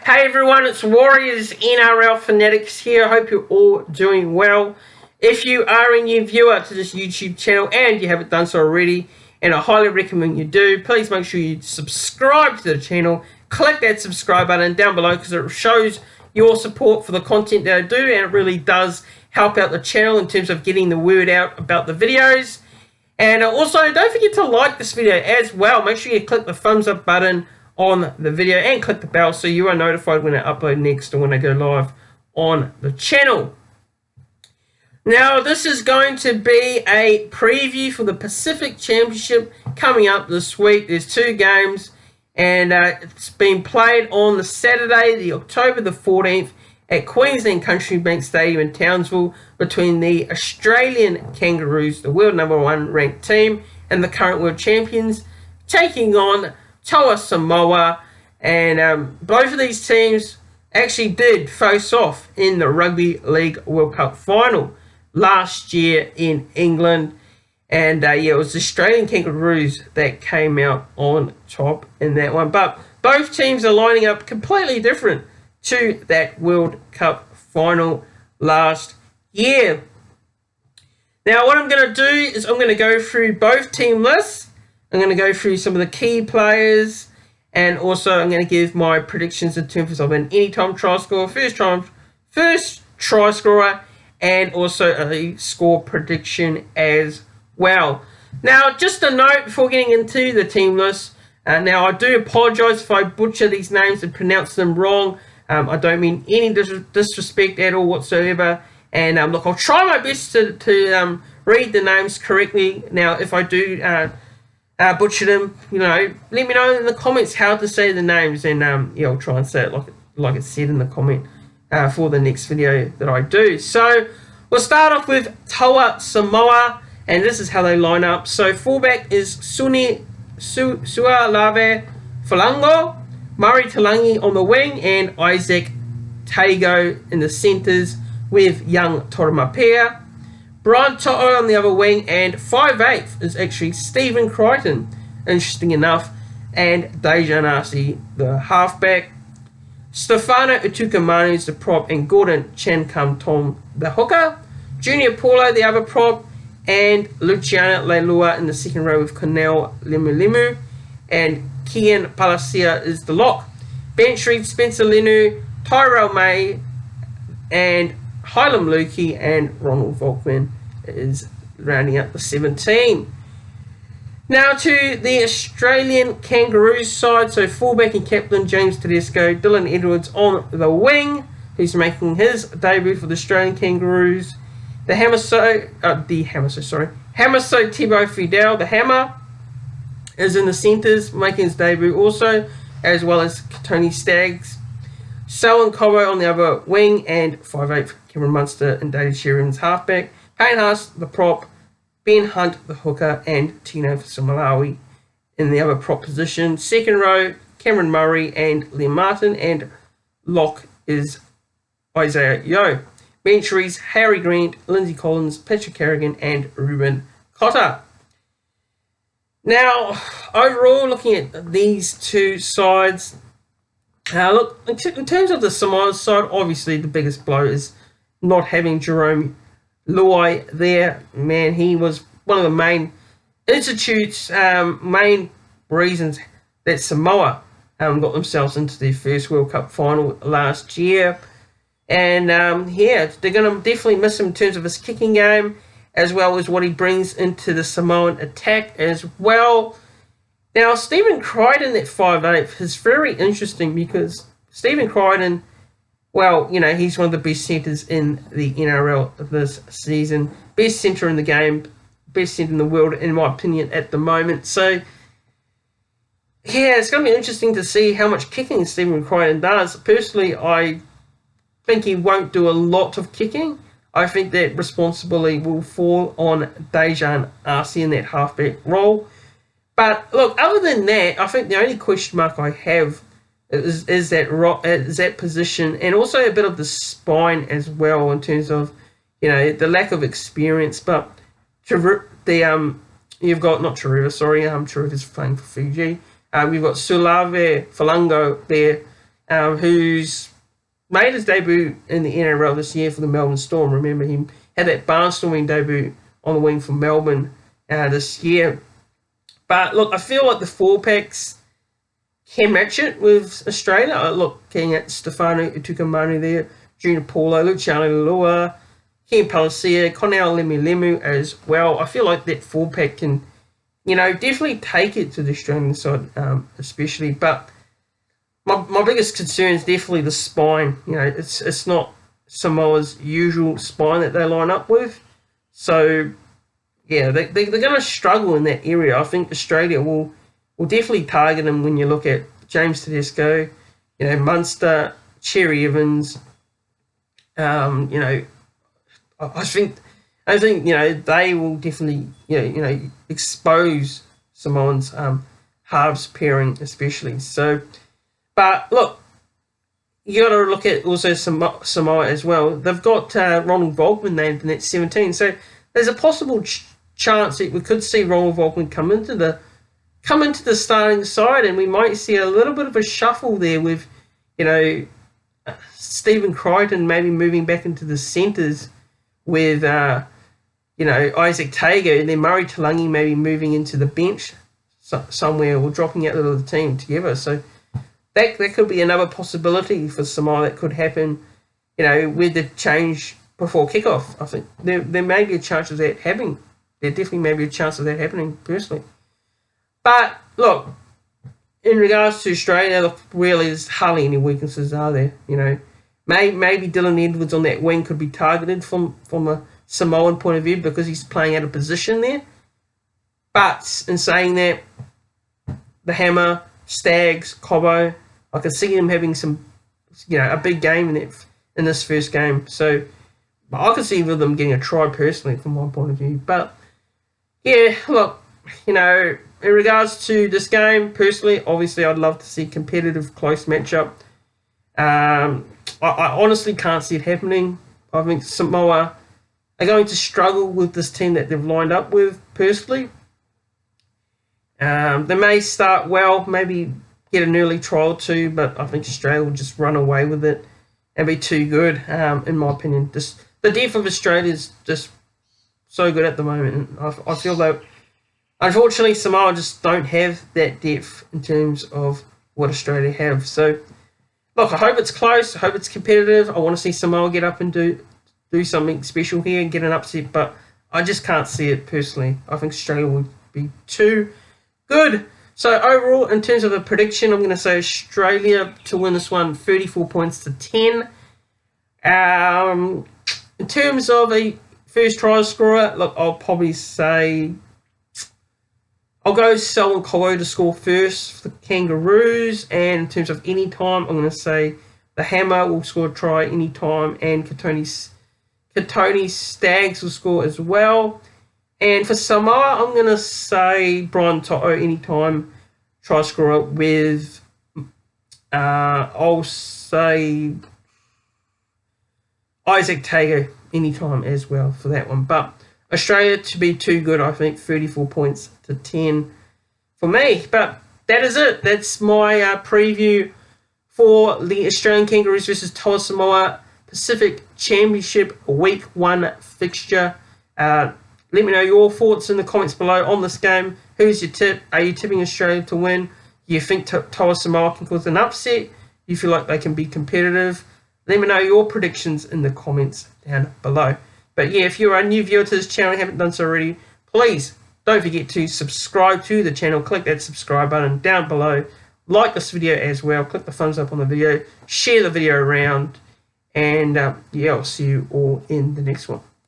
Hey everyone, it's Warriors NRL Fanatics here. I hope you're all doing well. If you are a new viewer to this YouTube channel and you haven't done so already, and I highly recommend you do, please make sure you subscribe to the channel. Click that subscribe button down below because it shows your support for the content that I do, and it really does help out the channel in terms of getting the word out about the videos. And also, don't forget to like this video as well. Make sure you click the thumbs up button on the video and click the bell so you are notified when I upload next or when I go live on the channel. Now, this is going to be a preview for the Pacific Championship coming up this week. There's two games, and it's been played on the Saturday, the October the 14th, at Queensland Country Bank Stadium in Townsville between the Australian Kangaroos, the world #1 ranked team, and the current world champions, taking on Toa Samoa. And both of these teams actually did face off in the Rugby League World Cup final last year in England. And yeah, it was the Australian Kangaroos that came out on top in that one. But both teams are lining up completely different to that World Cup final last year. Now, what I'm going to do is I'm going to go through both team lists. I'm going to go through some of the key players, and also I'm going to give my predictions in terms of an anytime try scorer, first try scorer, and also a score prediction as well. Now, just a note before getting into the team list. Now, I do apologise if I butcher these names and pronounce them wrong. I don't mean any disrespect at all whatsoever. And look, I'll try my best to read the names correctly. Now, if I do butcher them, you know, let me know in the comments how to say the names, and yeah, I'll try and say it like it's said in the comment for the next video that I do. So we'll start off with Toa Samoa, and this is how they line up. So fullback is Sualave Falango, Murray Talangi on the wing, and Isaac Tago in the centres with young Toramapea. Brian To'o on the other wing, and 5'8" is actually Stephen Crichton, interesting enough, and Dejan Arce, the halfback. Stefano Utukamanu is the prop, and Gordon Chancam-Tom, the hooker. Junior Paulo, the other prop, and Luciano Leilua in the second row with Cornell Limu, and Kian Palacia is the lock. Bench read Spencer Lenu, Tyrell May, and Hylam Lukey, and Ronald Volkman is rounding up the 17. Now to the Australian Kangaroos side. So fullback and captain James Tedesco, Dylan Edwards on the wing, who's making his debut for the Australian Kangaroos. The Hamaso Thibaut Fidel, the Hammer, is in the centres, making his debut also, as well as Tony Staggs. Selwyn Cobbo on the other wing, and 5'8" Cameron Munster and David Sheridan's halfback. Payne Haas, the prop, Ben Hunt, the hooker, and Tino Samalawi in the other prop position. Second row, Cameron Murray and Liam Martin, and lock is Isaiah Yeo. Bench reads Harry Grant, Lindsay Collins, Patrick Carrigan, and Ruben Cotter. Now, overall, looking at these two sides, look, in terms of the Samoa side, obviously the biggest blow is not having Jerome Luai there. Man, he was one of the main main reasons that Samoa got themselves into their first World Cup final last year. And yeah, they're going to definitely miss him in terms of his kicking game, as well as what he brings into the Samoan attack as well. Now, Stephen Crichton at 5'8" is very interesting because Stephen Crichton, well, you know, he's one of the best centres in the NRL this season. Best centre in the game, best centre in the world, in my opinion, at the moment. So, yeah, it's going to be interesting to see how much kicking Stephen Crichton does. Personally, I think he won't do a lot of kicking. I think that responsibility will fall on Dejan Arce in that halfback role. But look, other than that, I think the only question mark I have is that position, and also a bit of the spine as well in terms of, you know, the lack of experience. But you've got not Chiruva, Chiruva's playing for Fiji. You've got Sualave Falango there who's made his debut in the NRL this year for the Melbourne Storm. Remember, he had that barnstorming debut on the wing for Melbourne this year. But look, I feel like the four packs can match it with Australia. Looking at Stefano Utukamanu there, Junior Paulo, Luciano Lua, Ken Palacia, Cornell Lemu as well. I feel like that four pack can, definitely take it to the Australian side, especially. But my biggest concern is definitely the spine. It's not Samoa's usual spine that they line up with. So, yeah, they're going to struggle in that area. I think Australia will definitely target them when you look at James Tedesco, Munster, Cherry Evans. I think they will definitely expose Samoans halves pairing especially. So, but look, you got to look at also Samoa as well. They've got Ronald Volkman named in that 17. So there's a possible chance that we could see Ronald Volkman come into the starting side, and we might see a little bit of a shuffle there with, Stephen Crichton maybe moving back into the centres with, Isaac Tago, and then Murray Talangi maybe moving into the bench somewhere or dropping out of the team together. So that could be another possibility for Samoa that could happen, with the change before kickoff. I think there may be a chance of that happening. There definitely may be a chance of that happening, personally. But, look, in regards to Australia, really, there's hardly any weaknesses, are there? Maybe Dylan Edwards on that wing could be targeted from a Samoan point of view because he's playing out of position there. But in saying that, the Hammer, Stags, Cobbo, I can see them having some, a big game in this first game. So I can see them getting a try personally from my point of view. But yeah, look, in regards to this game, personally, obviously, I'd love to see competitive, close matchup. I honestly can't see it happening. I think Samoa are going to struggle with this team that they've lined up with, personally. They may start well, maybe get an early try or two, but I think Australia will just run away with it and be too good, in my opinion. The depth of Australia is just so good at the moment. And I feel that, unfortunately, Samoa just don't have that depth in terms of what Australia have. So, look, I hope it's close. I hope it's competitive. I want to see Samoa get up and do something special here and get an upset, but I just can't see it personally. I think Australia will be too good. So, overall, in terms of a prediction, I'm going to say Australia to win this one 34 points to 10. In terms of a first try scorer, look, I'll probably say I'll go Selwyn Colo to score first for the Kangaroos, and in terms of any time, I'm going to say the Hammer will score a try any time, and Katoni Stags will score as well. And for Samoa, I'm going to say Brian To'o anytime try scorer with, I'll say Isaac Tago anytime as well for that one. But Australia to be too good, I think, 34 points to 10 for me. But that is it. That's my preview for the Australian Kangaroos versus Toa Samoa Pacific Championship Week 1 fixture. Let me know your thoughts in the comments below on this game. Who's your tip? Are you tipping Australia to win? Do you think Toa Samoa can cause an upset? Do you feel like they can be competitive? Let me know your predictions in the comments down below. But yeah, if you're a new viewer to this channel and haven't done so already, please don't forget to subscribe to the channel. Click that subscribe button down below. Like this video as well. Click the thumbs up on the video. Share the video around. And yeah, I'll see you all in the next one.